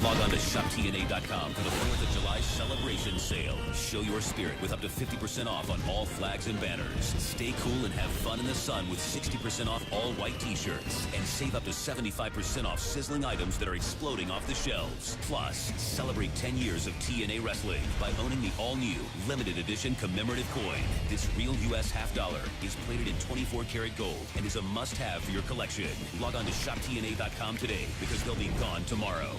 Log on to shopTNA.com for the 4th of July celebration sale. Show your spirit with up to 50% off on all flags and banners. Stay cool and have fun in the sun with 60% off all white t-shirts. And save up to 75% off sizzling items that are exploding off the shelves. Plus, celebrate 10 years of TNA wrestling by owning the all-new limited edition commemorative coin. This real U.S. half dollar is plated in 24-karat gold and is a must-have for your collection. Log on to shopTNA.com today because they'll be gone tomorrow.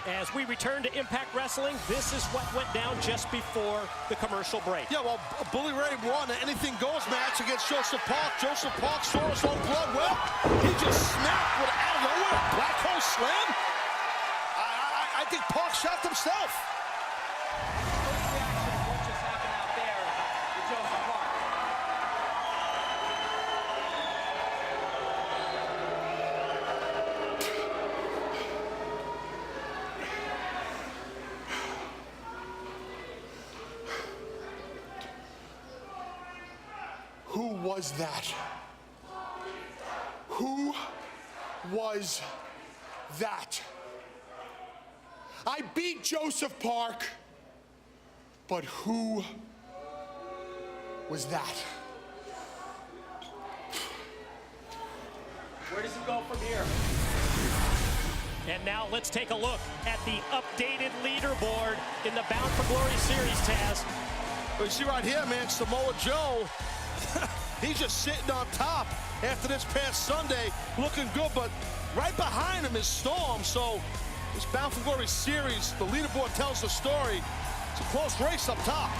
As we return to Impact Wrestling, this is what went down just before the commercial break. Yeah, well, Bully Ray won an anything goes match against Joseph Park. Joseph Park saw his own blood. Well, he just snapped with out of nowhere. Black hole slam. I think Park shot himself. First reaction of what just happened out there with Joseph Park. Who was that? Who was that? I beat Joseph Park, but who was that? Where does it go from here? And now let's take a look at the updated leaderboard in the Bound for Glory series, Taz. Well, you see right here, man, Samoa Joe, he's just sitting on top after this past Sunday, looking good, but right behind him is Storm. So this Bound for Glory series, the leaderboard tells the story. It's a close race up top.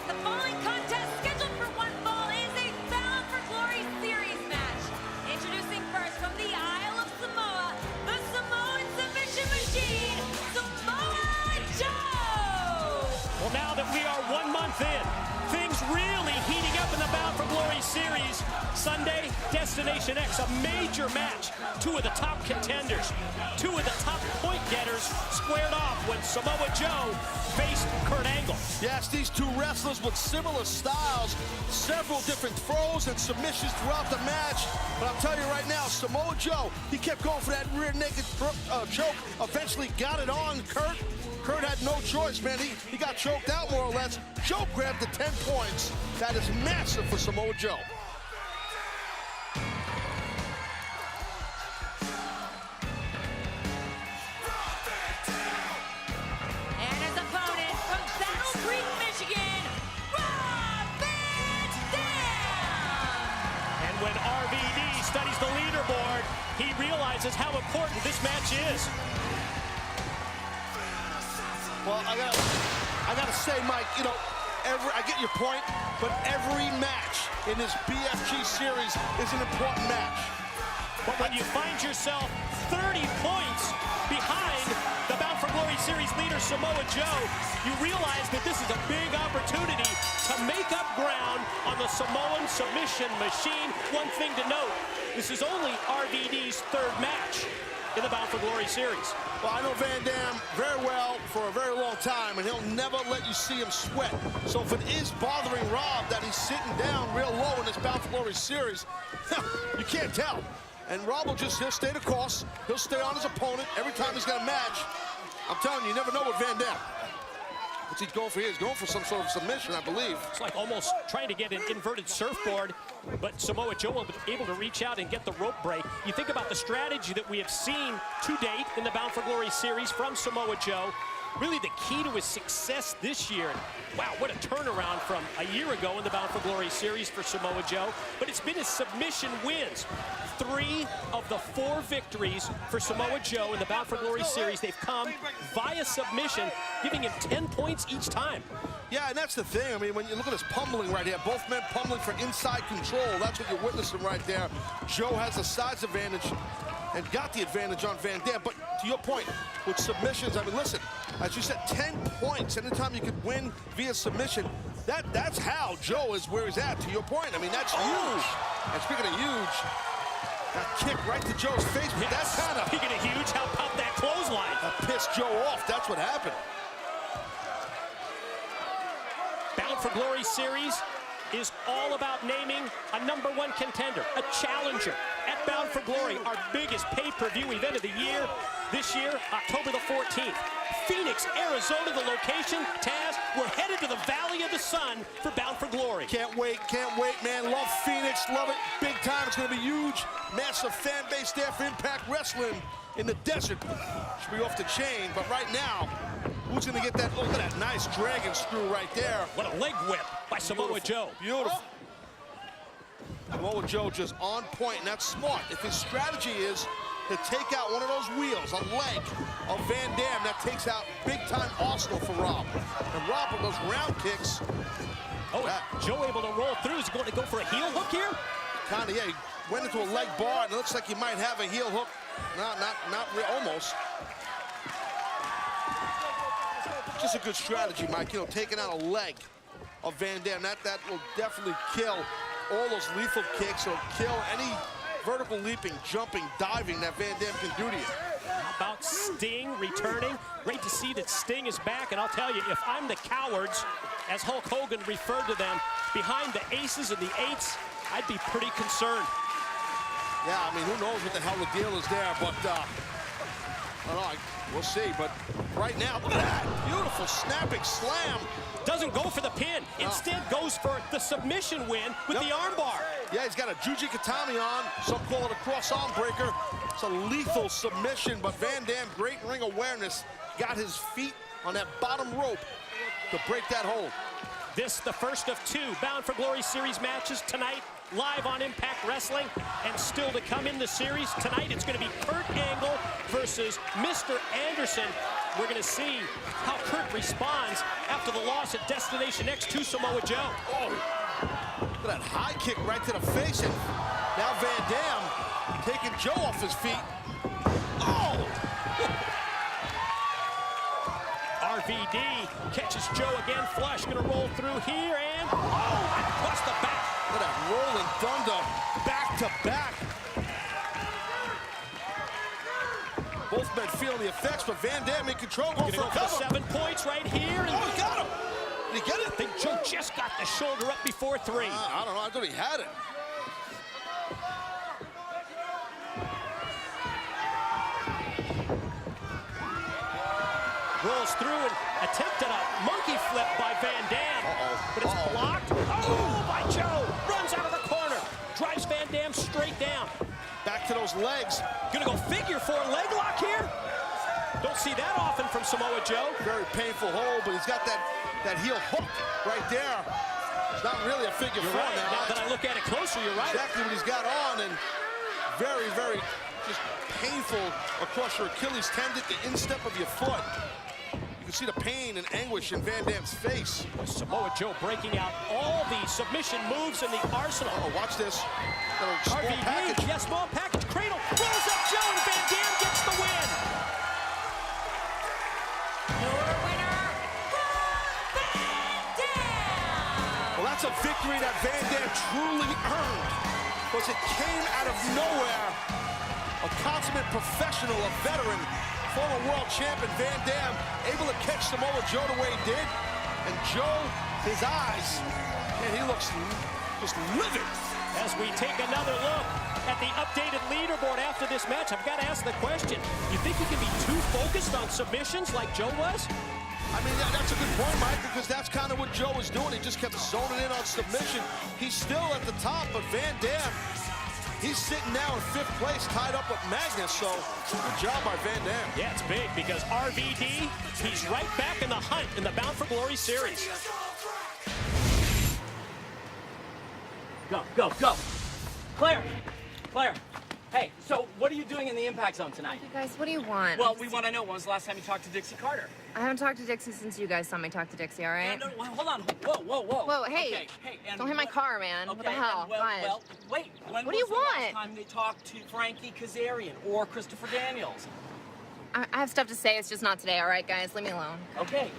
The following contest scheduled for one fall is a Bound for Glory series match. Introducing first from the Isle of Samoa, the Samoan submission machine, Samoa Joe! Well, now that we are 1 month in, things really heating up in the Bound for Glory series. Sunday, Destination X, a major match. Two of the top contenders, two of the top point getters squared off when Samoa Joe faced Kurt Angle. Yes, these two wrestlers with similar styles, several different throws and submissions throughout the match. But I'll tell you right now, Samoa Joe, he kept going for that rear naked choke, eventually got it on Kurt. Kurt had no choice, man. He got choked out more or less. Joe grabbed the 10 points. That is massive for Samoa Joe. And his opponent from Battle Creek, Michigan, Rob Van Dam! And when RVD studies the leaderboard, he realizes how important this match is. Well, I gotta say, Mike, you know, I get your point, but every match in this BFG series is an important match. But when you find yourself 30 points behind the Bound for Glory series leader Samoa Joe, you realize that this is a big opportunity to make up ground on the Samoan submission machine. One thing to note, this is only RVD's third match in the Bound for Glory series. Well, I know Van Dam very well for a very long time, and he'll never let you see him sweat. So if it is bothering Rob that he's sitting down real low in this Bound for Glory series, you can't tell. And Rob will he'll stay the course. He'll stay on his opponent every time he's got a match. I'm telling you, you never know with Van Dam. What's he going for here? He's going for some sort of submission, I believe. It's like almost trying to get an inverted surfboard, but Samoa Joe will be able to reach out and get the rope break. You think about the strategy that we have seen to date in the Bound for Glory series from Samoa Joe. Really the key to his success this year. Wow, what a turnaround from a year ago in the Bound for Glory series for Samoa Joe. But it's been his submission wins. 3 of the 4 victories for Samoa Joe in the Bound for Glory series, they've come via submission, giving him 10 points each time. Yeah, and that's the thing. I mean, when you look at this pummeling right here, both men pummeling for inside control. That's what you're witnessing right there. Joe has the size advantage and got the advantage on Van Dam. But to your point, with submissions, I mean, listen, as you said, 10 points. Anytime you could win via submission, that's how Joe is where he's at, to your point. I mean, that's huge. And speaking of huge, that kick right to Joe's face, but Yes. that kind of... Speaking of huge, how about that clothesline? pissed Joe off. That's what happened. Bound for Glory series, is all about naming a #1 contender, a challenger at Bound for Glory, our biggest pay-per-view event of the year. This year, October the 14th. Phoenix, Arizona, the location. Taz, we're headed to the Valley of the Sun for Bound for Glory. Can't wait, man. Love Phoenix, love it big time. It's going to be huge. Massive fan base there for Impact Wrestling in the desert. Should be off the chain, but right now, who's going to get that? Look at that nice dragon screw right there. What a leg whip by Samoa Joe. Beautiful. Samoa Joe just on point, and that's smart. If his strategy is to take out one of those wheels, a leg of Van Dam, that takes out big-time arsenal for Rob. And Rob with those round kicks. Oh, Joe able to roll through. Is he going to go for a heel hook here? Kind of, yeah. He went into a leg bar, and it looks like he might have a heel hook. Not really, almost. Just a good strategy, Mike. You know, taking out a leg of Van Dam. That will definitely kill all those lethal kicks. It'll kill any vertical leaping, jumping, diving that Van Dam can do to you. How about Sting returning? Great to see that Sting is back. And I'll tell you, if I'm the cowards, as Hulk Hogan referred to them, behind the aces and the eights, I'd be pretty concerned. Yeah, I mean, who knows what the hell the deal is there, but I don't know, we'll see. But right now, look at that. Beautiful snapping slam. Doesn't go for the pin. Instead goes for the submission win with the armbar. Yeah, he's got a Juji Katami on. Some call it a cross arm breaker. It's a lethal submission, but Van Dam, great ring awareness, got his feet on that bottom rope to break that hold. This, the first of two Bound for Glory Series matches tonight, live on Impact Wrestling, and still to come in the series. Tonight, it's going to be Kurt Angle versus Mr. Anderson. We're going to see how Kurt responds after the loss at Destination X to Samoa Joe. Oh, look at that high kick right to the face, and now Van Dam taking Joe off his feet. Oh! RVD catches Joe again flush, going to roll through here, and oh, across the back. Look at that rolling thunder, back to back. Both men feeling the effects, but Van Dam in control, going for a cover. 7 points right here. And oh, he got him. Did he get it? I think Joe just got the shoulder up before three. I don't know, I thought he had it. Rolls through and attempted a monkey flip by Van Dam. But it's blocked. Oh, by Joe. Runs out of the corner. Drives Van Dam straight down. Back to those legs. Gonna go figure four leg lock here. Don't see that often from Samoa Joe. Very painful hold, but he's got that heel hook right there. It's not really a figure four right. now. Now that I look at it closer, you're right. Exactly what he's got on, and very, very just painful across your Achilles tendon, the instep of your foot. You can see the pain and anguish in Van Dam's face. Samoa Joe breaking out all the submission moves in the arsenal. Oh, watch this. Got a small RVD, package. yes, small package. Cradle rolls up Joe, and Van Dam gets the win. Your winner, Van Dam. Well, that's a victory that Van Dam truly earned, because it came out of nowhere. A consummate professional, a veteran, former world champion Van Dam, able to catch Samoa Joe the way he did. And Joe, his eyes, man, he looks just livid. As we take another look at the updated leaderboard after this match, I've got to ask the question, you think he can be too focused on submissions like Joe was? I mean, that's a good point, Mike, because that's kind of what Joe was doing. He just kept zoning in on submission. He's still at the top, but Van Dam, he's sitting now in 5th place, tied up with Magnus, so good job by Van Dam. Yeah, it's big because RVD, he's right back in the hunt in the Bound for Glory series. Go, go, go. Claire, Claire. Hey, so what are you doing in the Impact Zone tonight? You guys, what do you want? Well, we want to know, when was the last time you talked to Dixie Carter? I haven't talked to Dixie since you guys saw me talk to Dixie, all right? No, hold on. Whoa, whoa, whoa. Whoa, hey. Okay, hey, and Don't hit my car, man. Okay, What the hell? and well, wait. When What do you was the last want? time they talked to Frankie Kazarian or Christopher Daniels? I have stuff to say. It's just not today, all right, guys? Leave me alone. Okay,